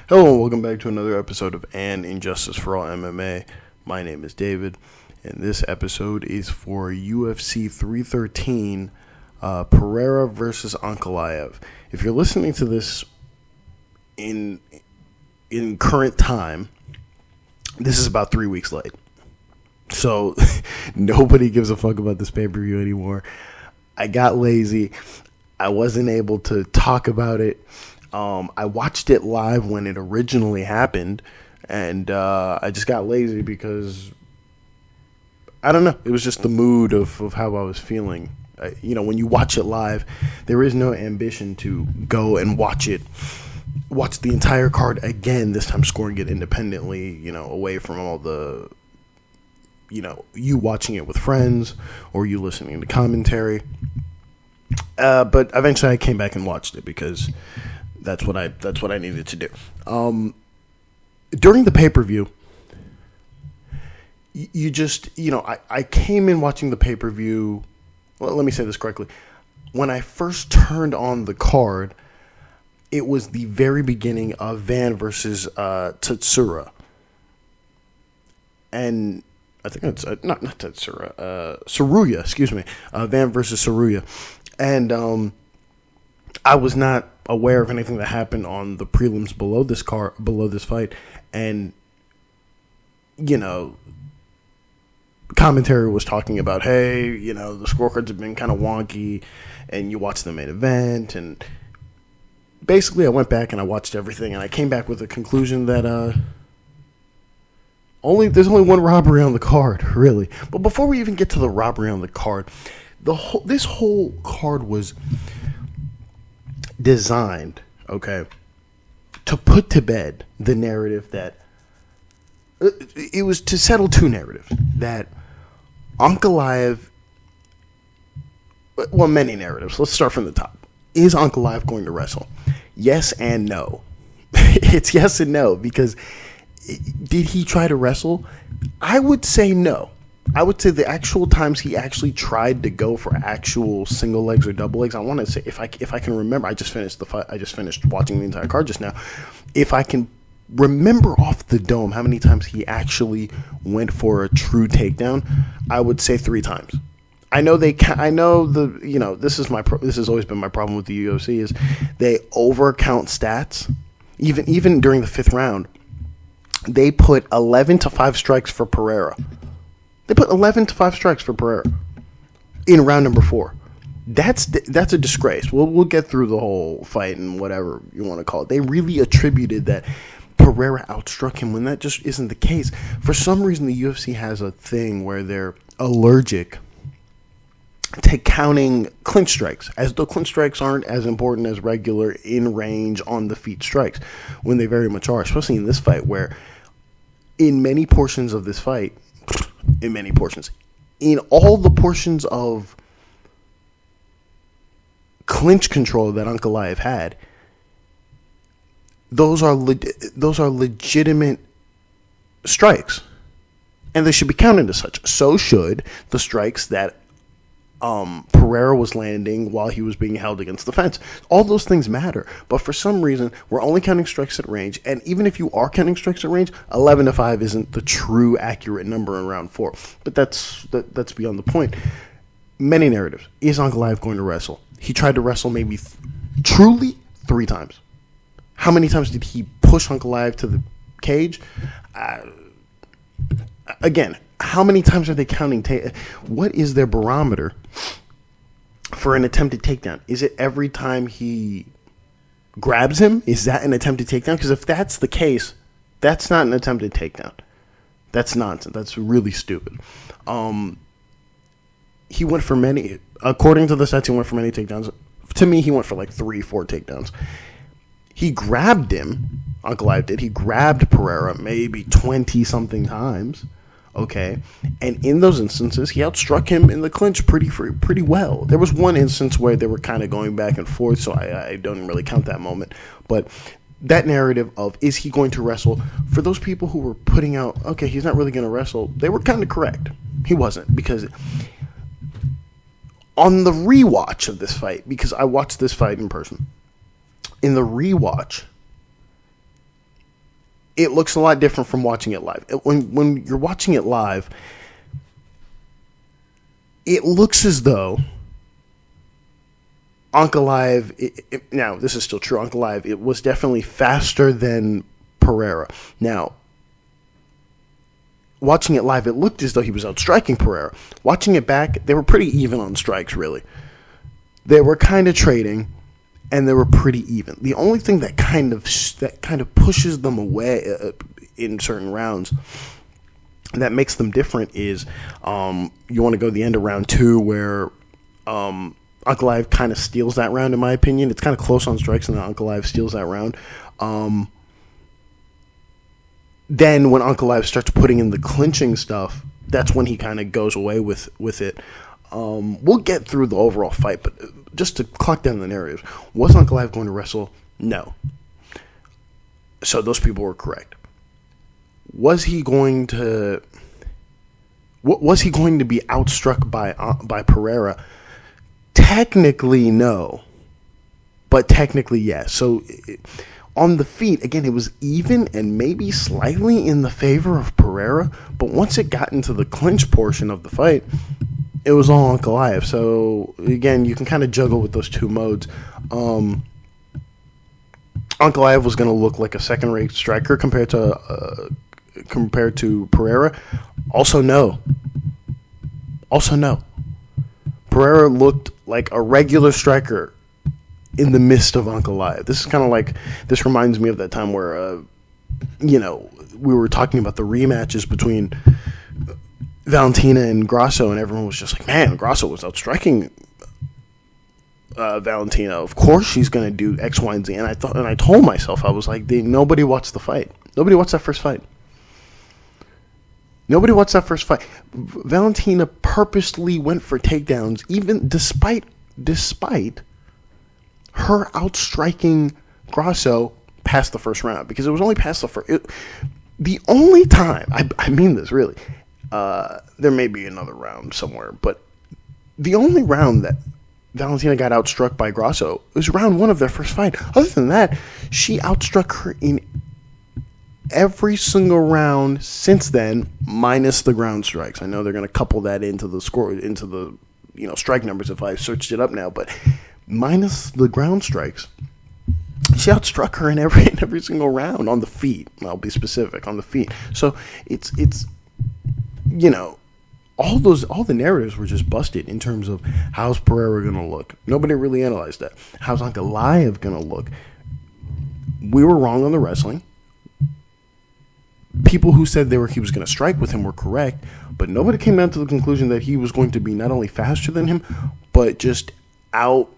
Hello and welcome back to another episode of An Injustice for All MMA. My name is David, and this episode is for UFC 313, Pereira versus Ankalaev. If you're listening to this in current time, this is about 3 weeks late. So nobody gives a fuck about this pay-per-view anymore. I got lazy. I wasn't able to talk about it. I watched it live when it originally happened, and I just got lazy because, I don't know, it was just the mood of how I was feeling. When you watch it live, there is no ambition to go and watch the entire card again, this time scoring it independently, away from all the, you watching it with friends or you listening to commentary. But eventually I came back and watched it because that's what I needed to do. During the pay-per-view, I came in watching the pay-per-view. Well, let me say this correctly. When I first turned on the card, it was the very beginning of Van versus Tatsura. And I think it's not Tatsura, Tsuruya, excuse me. Van versus Tsuruya. And I was not aware of anything that happened on the prelims below this fight, and commentary was talking about, hey, the scorecards have been kind of wonky, and you watch the main event, and basically I went back and I watched everything, and I came back with a conclusion that there's only one robbery on the card, really. But before we even get to the robbery on the card, this whole card was designed, to put to bed the narrative that it was to settle two narratives that Ankalaev, well, many narratives. Let's start from the top. Is Ankalaev going to wrestle? Yes and no. It's yes and no, because did he try to wrestle? I would say no. I would say the actual times he actually tried to go for actual single legs or double legs, I want to say, if I can remember, I just finished the fight. I just finished watching the entire card just now. If I can remember off the dome how many times he actually went for a true takedown, I would say 3 times. I know this has always been my problem with the UFC is they overcount stats. Even during the 5th round, they put 11 to 5 strikes for Pereira. They put 11 to 5 strikes for Pereira in round number 4. That's a disgrace. We'll get through the whole fight and whatever you want to call it. They really attributed that Pereira outstruck him when that just isn't the case. For some reason, the UFC has a thing where they're allergic to counting clinch strikes, as though clinch strikes aren't as important as regular in range on the feet strikes, when they very much are, especially in this fight, where in many portions of this fight, in all the portions of clinch control that Ankalaev had, those are legitimate strikes, and they should be counted as such. So should the strikes that Pereira was landing while he was being held against the fence. All those things matter, but for some reason we're only counting strikes at range, and even if you are counting strikes at range, 11 to 5 isn't the true accurate number in round 4. But that's beyond the point. Many narratives. Is Ankalaev going to wrestle? He tried to wrestle maybe truly 3 times. How many times did he push Ankalaev to the cage? Again, how many times are they counting? What is their barometer for an attempted takedown? Is it every time he grabs him? Is that an attempted takedown? Because if that's the case, that's not an attempted takedown. That's nonsense. That's really stupid. He went for many, according to the stats, he went for many takedowns. To me, he went for like 3-4 takedowns. He grabbed him, Ankalaev did. He grabbed Pereira maybe 20-something times. Okay, and in those instances, he outstruck him in the clinch pretty well. There was one instance where they were kind of going back and forth, so I don't really count that moment. But that narrative of, is he going to wrestle, for those people who were putting out, okay, he's not really going to wrestle, they were kind of correct. He wasn't, because on the rewatch of this fight, because I watched this fight in person, in the rewatch, it looks a lot different from watching it live. When you're watching it live, it looks as though Ankalaev, now this is still true, Ankalaev, it was definitely faster than Pereira. Now, watching it live, it looked as though he was outstriking Pereira. Watching it back, they were pretty even on strikes, really. They were kind of trading, and they were pretty even. The only thing that kind of pushes them away in certain rounds, that makes them different, is you want to go the end of round 2 where Ankalaev kind of steals that round, in my opinion. It's kind of close on strikes, and then Ankalaev steals that round. Then when Ankalaev starts putting in the clinching stuff, that's when he kind of goes away with it. We'll get through the overall fight, but just to clock down the narratives, was Ankalaev going to wrestle? No. So those people were correct. Was he going to be outstruck by Pereira? Technically, no. But technically, yes. So on the feet, again, it was even and maybe slightly in the favor of Pereira. But once it got into the clinch portion of the fight, it was all Ankalaev. So again, you can kind of juggle with those two modes. Ankalaev was going to look like a second-rate striker compared to Pereira. Also, no. Pereira looked like a regular striker in the midst of Ankalaev. This is kind of like, this reminds me of that time where, we were talking about the rematches between Valentina and Grasso, and everyone was just like, man, Grasso was outstriking Valentina. Of course she's going to do X, Y, and Z. And I told myself, I was like, nobody watched the fight. Nobody watched that first fight. Valentina purposely went for takedowns, even despite her outstriking Grasso past the first round, because it was only past the first. The only time, I mean this really, there may be another round somewhere, but the only round that Valentina got outstruck by Grasso was round 1 of their first fight. Other than that, she outstruck her in every single round since then, minus the ground strikes. I know they're going to couple that into the score, into the strike numbers if I searched it up now, but minus the ground strikes, she outstruck her in every single round on the feet. I'll be specific, on the feet. So it's all the narratives were just busted in terms of how's Pereira going to look. Nobody really analyzed that. How's Ankalaev going to look? We were wrong on the wrestling. People who said he was going to strike with him were correct, but nobody came down to the conclusion that he was going to be not only faster than him, but just out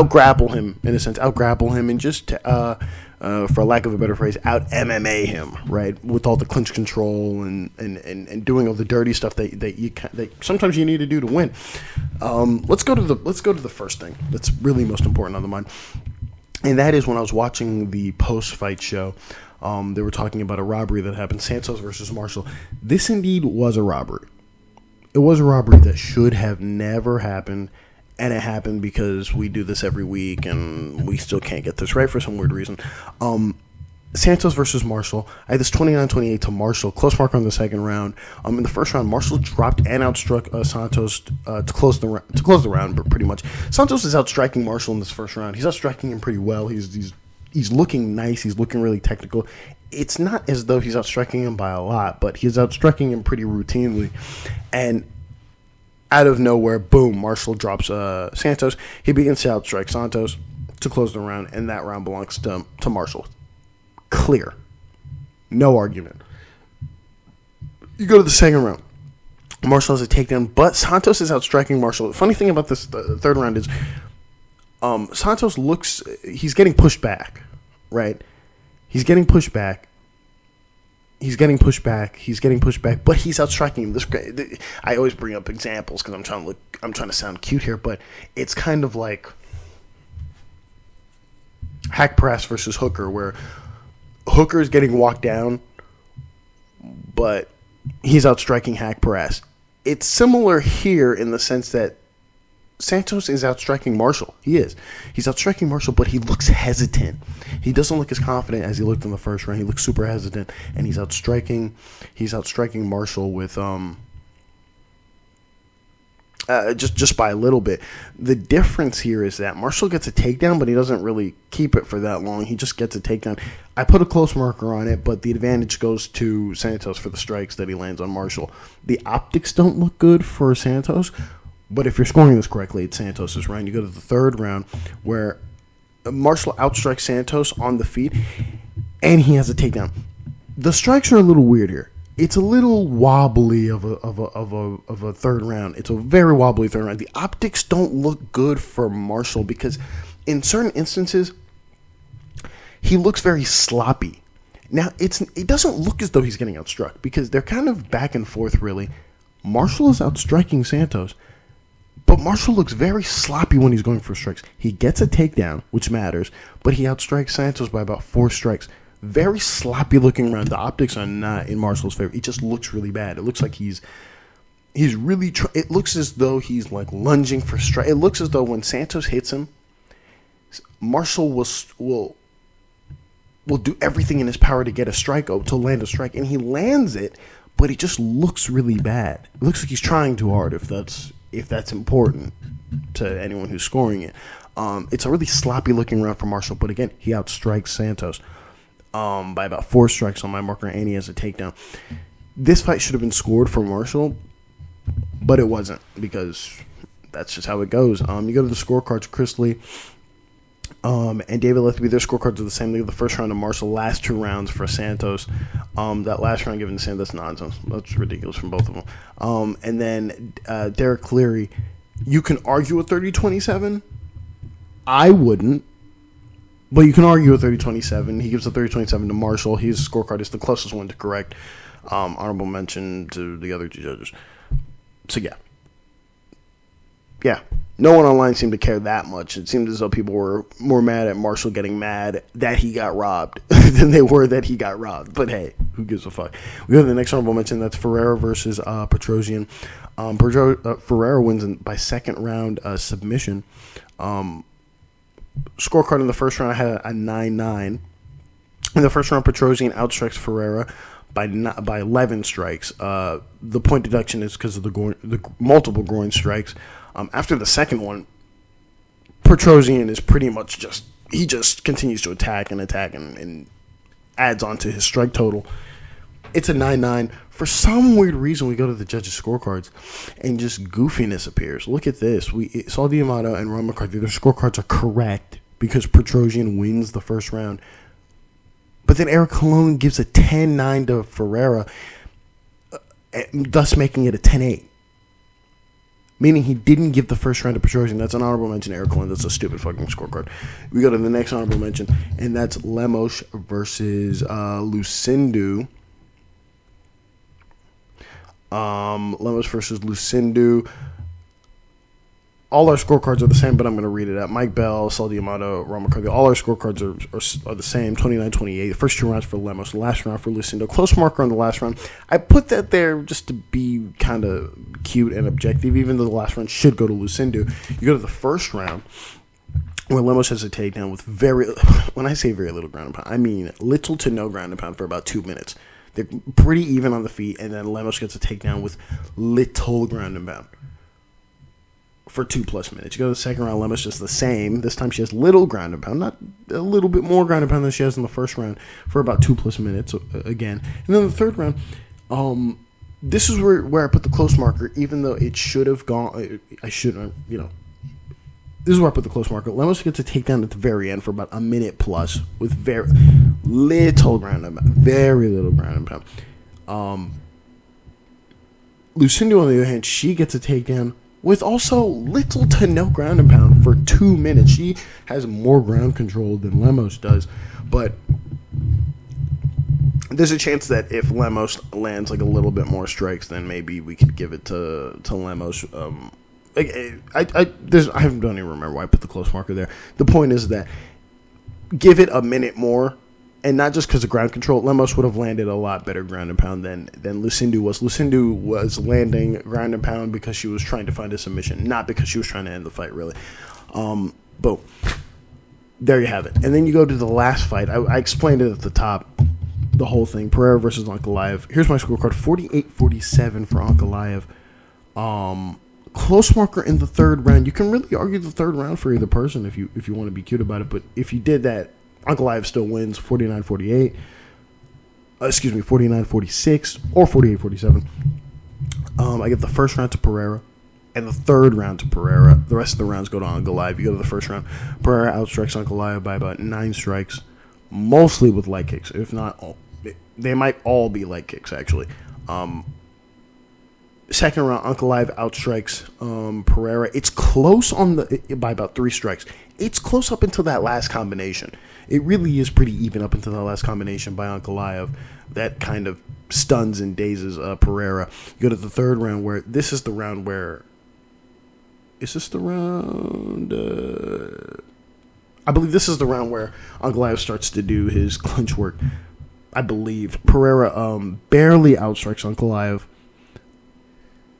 grapple him, in a sense, and just for lack of a better phrase, out MMA him, right? With all the clinch control and doing all the dirty stuff that sometimes you need to do to win. Let's go to the first thing that's really most important on the mind. And that is when I was watching the post-fight show, they were talking about a robbery that happened, Santos versus Marshall. This indeed was a robbery. It was a robbery that should have never happened, and it happened because we do this every week, and we still can't get this right for some weird reason. Santos versus Marshall. I had this 29-28 to Marshall. Close mark on the second round. In the first round, Marshall dropped and outstruck Santos to close the round, but pretty much. Santos is outstriking Marshall in this first round. He's outstriking him pretty well. He's looking nice. He's looking really technical. It's not as though he's outstriking him by a lot, but he's outstriking him pretty routinely. And out of nowhere, boom, Marshall drops Santos. He begins to outstrike Santos to close the round, and that round belongs to Marshall. Clear. No argument. You go to the second round. Marshall has a takedown, but Santos is outstriking Marshall. The funny thing about this third round is Santos he's getting pushed back, right? He's getting pushed back, but he's outstriking him. I always bring up examples because I'm trying to sound cute here, but it's kind of like hack press versus Hooker, where Hooker is getting walked down, but he's outstriking hack press. It's similar here in the sense that Santos is outstriking Marshall. He is. He's outstriking Marshall, but he looks hesitant. He doesn't look as confident as he looked in the first round. He looks super hesitant, and he's outstriking Marshall with just by a little bit. The difference here is that Marshall gets a takedown, but he doesn't really keep it for that long. He just gets a takedown. I put a close marker on it, but the advantage goes to Santos for the strikes that he lands on Marshall. The optics don't look good for Santos, but if you're scoring this correctly, it's Santos' round. You go to the third round where Marshall outstrikes Santos on the feet, and he has a takedown. The strikes are a little weird here. It's a little wobbly of a third round. It's a very wobbly third round. The optics don't look good for Marshall because in certain instances he looks very sloppy. Now it doesn't look as though he's getting outstruck because they're kind of back and forth really. Marshall is outstriking Santos, but Marshall looks very sloppy when he's going for strikes. He gets a takedown, which matters, but he outstrikes Santos by about 4 strikes. Very sloppy looking round. The optics are not in Marshall's favor. It just looks really bad. It looks like he's really it looks as though he's like lunging for strike. It looks as though when Santos hits him, Marshall will do everything in his power to get a strike, to land a strike, and he lands it, but it just looks really bad. It looks like he's trying too hard, if that's important to anyone who's scoring it. It's a really sloppy looking round for Marshall, but again, he outstrikes Santos by about 4 strikes on my marker, and he has a takedown. This fight should have been scored for Marshall, but it wasn't because that's just how it goes. You go to the scorecards, Chris Lee and David Letheby, their scorecards are the same. They have the first round of Marshall, last 2 rounds for Santos. That last round given to Santos, that's nonsense. That's ridiculous from both of them. And then Derek Cleary, you can argue a 30-27. I wouldn't. But you can argue a 30-27. He gives a 30-27 to Marshall. His scorecard is the closest one to correct. Honorable mention to the other 2 judges. So, yeah. Yeah. No one online seemed to care that much. It seemed as though people were more mad at Marshall getting mad that he got robbed than they were that he got robbed. But, hey, who gives a fuck? We go to the next honorable mention. That's Ferreira versus Petrosyan. Ferreira wins by second round submission. Scorecard in the first round, I had a 9-9. In the first round, Petrosyan outstrikes Ferreira by 11 strikes. The point deduction is because of the multiple groin strikes. After the second one, Petrosyan is pretty much he just continues to attack and adds on to his strike total. It's a 9-9. For some weird reason, we go to the judges' scorecards, and just goofiness appears. Look at this. Saul D'Amato and Ron McCarthy, their scorecards are correct because Petrosyan wins the first round. But then Eric Colon gives a 10-9 to Ferreira, thus making it a 10-8. Meaning he didn't give the first round to Petrosyan. That's an honorable mention to Eric Colon. That's a stupid fucking scorecard. We go to the next honorable mention, and that's Lemos versus Lucindu. Lemos versus Lucindu. All our scorecards are the same, but I'm going to read it out. Mike Bell, Saul D'Amato, Ron McCarthy. All our scorecards are the same, 29-28. The first 2 rounds for Lemos, the last round for Lucindu. Close marker on the last round. I put that there just to be kind of cute and objective, even though the last round should go to Lucindu. You go to the first round, where Lemos has a takedown with when I say very little ground and pound, I mean little to no ground and pound for about 2 minutes. They're pretty even on the feet, and then Lemos gets a takedown with little ground and pound for 2+ minutes. You go to the second round, Lemos just the same. This time she has little ground and pound, not a little bit more ground and pound than she has in the first round for about 2+ minutes again. And then the third round, this is where I put the close marker, even though it should have gone. I shouldn't, This is where I put the close marker. Lemos gets a takedown at the very end for about a minute plus with very little ground and pound. Very little ground and pound. Lucindu, on the other hand, she gets a takedown with also little to no ground and pound for 2 minutes. She has more ground control than Lemos does, but there's a chance that if Lemos lands like a little bit more strikes, then maybe we could give it to Lemos. I don't even remember why I put the close marker there. The point is that give it a minute more, And not just because of ground control. Lemos would have landed a lot better ground and pound than Lucinda was. Lucinda was landing ground and pound because she was trying to find a submission, not because she was trying to end the fight, really. But there you have it. And then you go to the last fight. I explained it at the top, the whole thing. Pereira versus Ankalaev. Here's my scorecard, 48-47 for Ankalaev. Close marker in the third round. You can really argue the third round for either person if you want to be cute about it. But if you did that, Ankalaev still wins 49-48. 49-46 or 48-47. I give the first round to Pereira and the third round to Pereira. The rest of the rounds go to Ankalaev. You go to the first round. Pereira outstrikes Ankalaev by about 9 strikes, mostly with leg kicks. If not all, they might all be leg kicks, actually. Second round, Ankalaev outstrikes Pereira. It's close by about 3 strikes. It's close up until that last combination. It really is pretty even up until that last combination by Ankalaev. That kind of stuns and dazes Pereira. You go to the third round where this is the round where... Is this the round? I believe this is the round where Ankalaev starts to do his clinch work. I believe. Pereira barely outstrikes Ankalaev.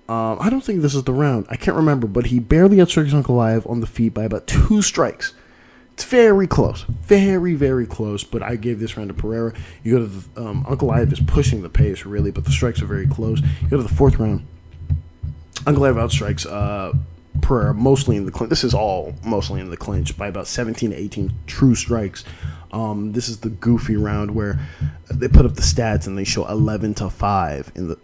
I don't think this is the round. I can't remember, but he barely outstrikes Ankalaev on the feet by about 2 strikes. It's very close. Very, very close, but I gave this round to Pereira. You go to the... Ankalaev is pushing the pace, really, but the strikes are very close. You go to the fourth round. Ankalaev outstrikes Pereira mostly in the clinch. This is all mostly in the clinch by about 17 to 18 true strikes. This is the goofy round where they put up the stats and they show 11-5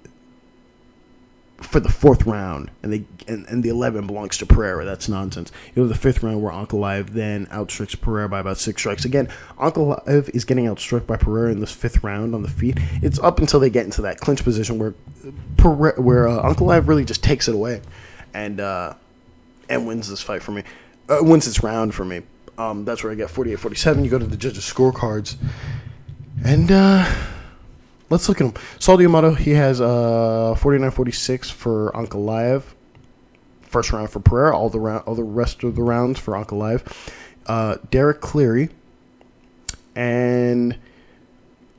for the fourth round, and the 11 belongs to Pereira. That's nonsense. You go to the fifth round where Ankalaev then outstrikes Pereira by about 6 strikes. Again, Ankalaev is getting outstruck by Pereira in this fifth round on the feet. It's up until they get into that clinch position where Ankalaev really just takes it away and wins this fight for me. Wins this round for me. That's where I get 48-47. You go to the judges' scorecards, and let's look at him. Saul D'Amato, he has 49-46 for Ankalaev. First round for Pereira. All the rest of the rounds for Ankalaev. Derek Cleary and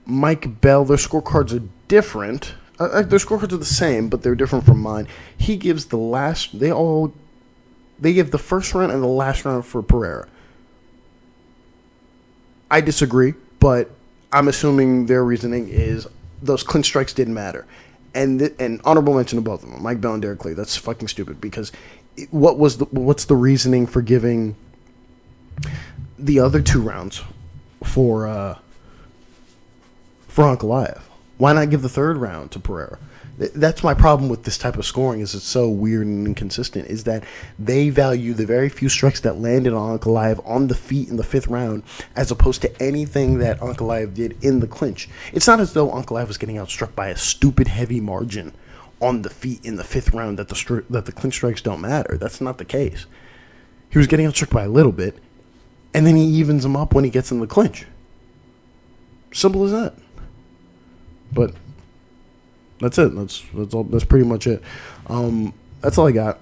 Mike Bell. Their scorecards are different. Their scorecards are the same, but they're different from mine. He gives the last. They give the first round and the last round for Pereira. I disagree, but I'm assuming their reasoning is those clinch strikes didn't matter. And honorable mention to both of them, Mike Bell and Derek Cleary. That's fucking stupid because what's the reasoning for giving the other 2 rounds for Ankalaev? Why not give the third round to Pereira? That's my problem with this type of scoring, is it's so weird and inconsistent, is that they value the very few strikes that landed on Ankalaev on the feet in the 5th round as opposed to anything that Ankalaev did in the clinch. It's not as though Ankalaev was getting outstruck by a stupid heavy margin on the feet in the 5th round that the clinch strikes don't matter. That's not the case. He was getting outstruck by a little bit, and then he evens them up when he gets in the clinch. Simple as that. But that's it. That's all. That's pretty much it. That's all I got.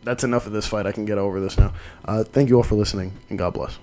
That's enough of this fight. I can get over this now. Thank you all for listening, and God bless.